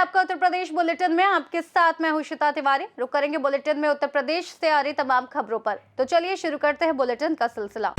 आपका उत्तर प्रदेश बुलेटिन में। आपके साथ मैं हुशिता तिवारी। रुक करेंगे बुलेटिन में उत्तर प्रदेश से आ रही तमाम खबरों पर। तो चलिए शुरू करते हैं बुलेटिन का सिलसिला।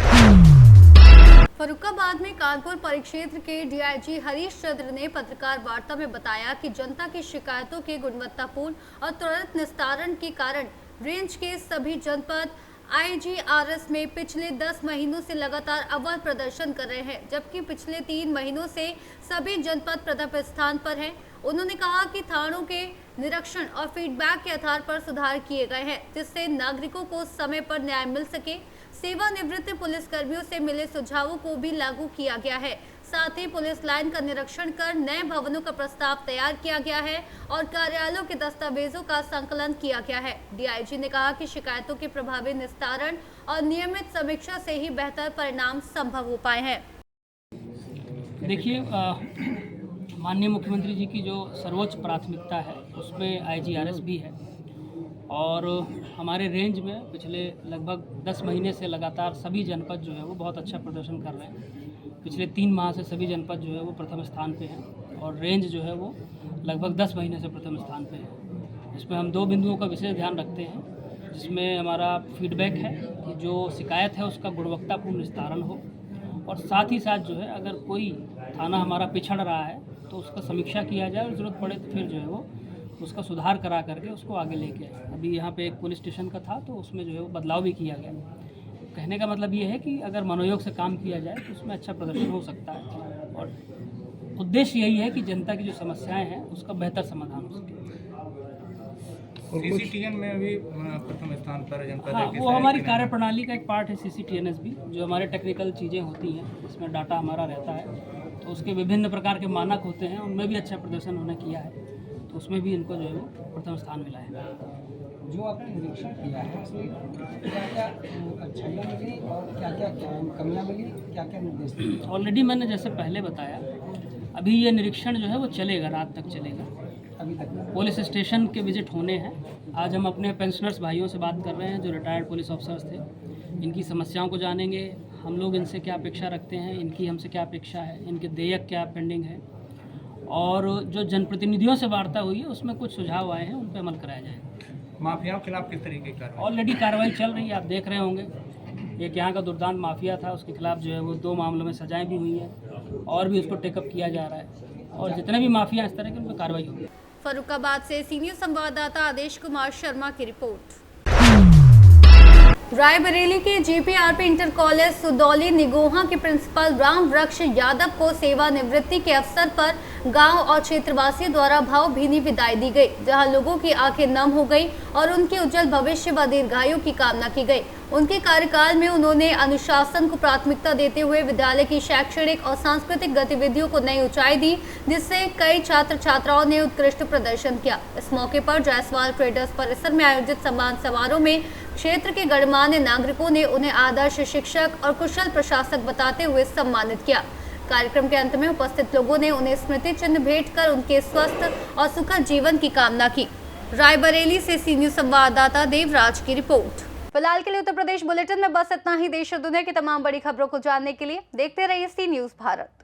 फर्रुखाबाद में कानपुर परिक्षेत्र के डीआईजी हरीश चंद्र ने पत्रकार वार्ता में बताया कि जनता की शिकायतों के गुणवत्तापूर्ण और त्वरित निस्तारण के कारण रेंज के सभी जनपद आईजीआरएस में पिछले 10 महीनों से लगातार अव्वल प्रदर्शन कर रहे हैं, जबकि पिछले 3 महीनों से सभी जनपद प्रथम स्थान पर हैं। उन्होंने कहा कि थानों के निरीक्षण और फीडबैक के आधार पर सुधार किए गए हैं, जिससे नागरिकों को समय पर न्याय मिल सके। सेवानिवृत्त पुलिसकर्मियों से मिले सुझावों को भी लागू किया गया है। साथ ही पुलिस लाइन का निरीक्षण कर नए भवनों का प्रस्ताव तैयार किया गया है और कार्यालयों के दस्तावेजों का संकलन किया गया है। डीआईजी ने कहा कि शिकायतों के प्रभावी निस्तारण और नियमित समीक्षा से ही बेहतर परिणाम संभव हो पाए हैं। देखिए, माननीय मुख्यमंत्री जी की जो सर्वोच्च प्राथमिकता है उसमें आईजीआरएस भी है और हमारे रेंज में पिछले लगभग 10 महीने से लगातार सभी जनपद जो है वो बहुत अच्छा प्रदर्शन कर रहे हैं। पिछले 3 माह से सभी जनपद जो है वो प्रथम स्थान पे हैं और रेंज जो है वो लगभग 10 महीने से प्रथम स्थान पे है। इसमें हम 2 बिंदुओं का विशेष ध्यान रखते हैं, जिसमें हमारा फीडबैक है कि जो शिकायत है उसका गुणवत्तापूर्ण निस्तारण हो और साथ ही साथ जो है अगर कोई थाना हमारा पिछड़ रहा है तो उसका समीक्षा किया जाए और ज़रूरत पड़े तो फिर जो है वो उसका सुधार करा करके उसको आगे लेके आए। अभी यहाँ पे एक पुलिस स्टेशन का था तो उसमें जो है वो बदलाव भी किया गया। कहने का मतलब ये है कि अगर मनोयोग से काम किया जाए तो उसमें अच्छा प्रदर्शन हो सकता है और उद्देश्य यही है कि जनता की जो समस्याएं हैं उसका बेहतर समाधान हो सके। सीसीटीएन में भी प्रथम स्थान पर जनपद। हाँ, वो हमारी कार्यप्रणाली का एक पार्ट है सीसीटीएनएस भी, जो हमारे टेक्निकल चीज़ें होती हैं इसमें डाटा हमारा रहता है तो उसके विभिन्न प्रकार के मानक होते हैं, उनमें भी अच्छा प्रदर्शन उन्होंने किया है तो उसमें भी इनको जो है वो प्रथम स्थान मिला है। जो आपने निरीक्षण किया है उसमें क्या क्या अच्छाइयाँ मिली और क्या क्या कमियाँ मिली, क्या क्या निर्देश दिए? ऑलरेडी मैंने जैसे पहले बताया, अभी ये निरीक्षण जो है वो चलेगा, रात तक चलेगा। अभी तक पुलिस स्टेशन के विजिट होने हैं। आज हम अपने पेंशनर्स भाइयों से बात कर रहे हैं जो रिटायर्ड पुलिस ऑफिसर्स थे, इनकी समस्याओं को जानेंगे, हम लोग इनसे क्या अपेक्षा रखते हैं, इनकी हमसे क्या अपेक्षा है, इनके देयक क्या पेंडिंग है और जो जनप्रतिनिधियों से वार्ता हुई है उसमें कुछ सुझाव आए हैं, उन पर अमल कराया जाएगा। माफियाओं के खिलाफ किस तरीके की कार्रवाई? ऑलरेडी कार्रवाई चल रही है, आप देख रहे होंगे। एक यहाँ का दुर्दांत माफिया था, उसके खिलाफ जो है वो 2 मामलों में सजाएं भी हुई हैं और भी उसको टेकअप किया जा रहा है और जितने भी माफिया इस तरह के उन पर कार्रवाई होगी। फर्रुखाबाद से सीनियर संवाददाता आदेश कुमार शर्मा की रिपोर्ट। रायबरेली के जेपीआरपी इंटर कॉलेज सुदौली निगोहा के प्रिंसिपल राम वृक्ष यादव को सेवानिवृत्ति के अवसर पर गांव और क्षेत्रवासियों द्वारा भावभीनी विदाई दी गई, जहां लोगों की आंखें नम हो गई और उनके उज्जवल भविष्य व दीर्घायु की कामना की गई। उनके कार्यकाल में उन्होंने अनुशासन को प्राथमिकता देते हुए विद्यालय की शैक्षणिक और सांस्कृतिक गतिविधियों को नई ऊंचाई दी, जिससे कई छात्र छात्राओं ने उत्कृष्ट प्रदर्शन किया। इस मौके पर जायसवाल ट्रेडर्स परिसर में आयोजित सम्मान समारोह में क्षेत्र के गणमान्य नागरिकों ने उन्हें आदर्श शिक्षक और कुशल प्रशासक बताते हुए सम्मानित किया। कार्यक्रम के अंत में उपस्थित लोगों ने उन्हें स्मृति चिन्ह भेंट कर उनके स्वस्थ और सुखद जीवन की कामना की। रायबरेली से सीनियर संवाददाता देवराज की रिपोर्ट। फिलहाल के लिए उत्तर प्रदेश बुलेटिन में बस इतना ही। देश और दुनिया की तमाम बड़ी खबरों को जानने के लिए देखते रहिए सी न्यूज़ भारत।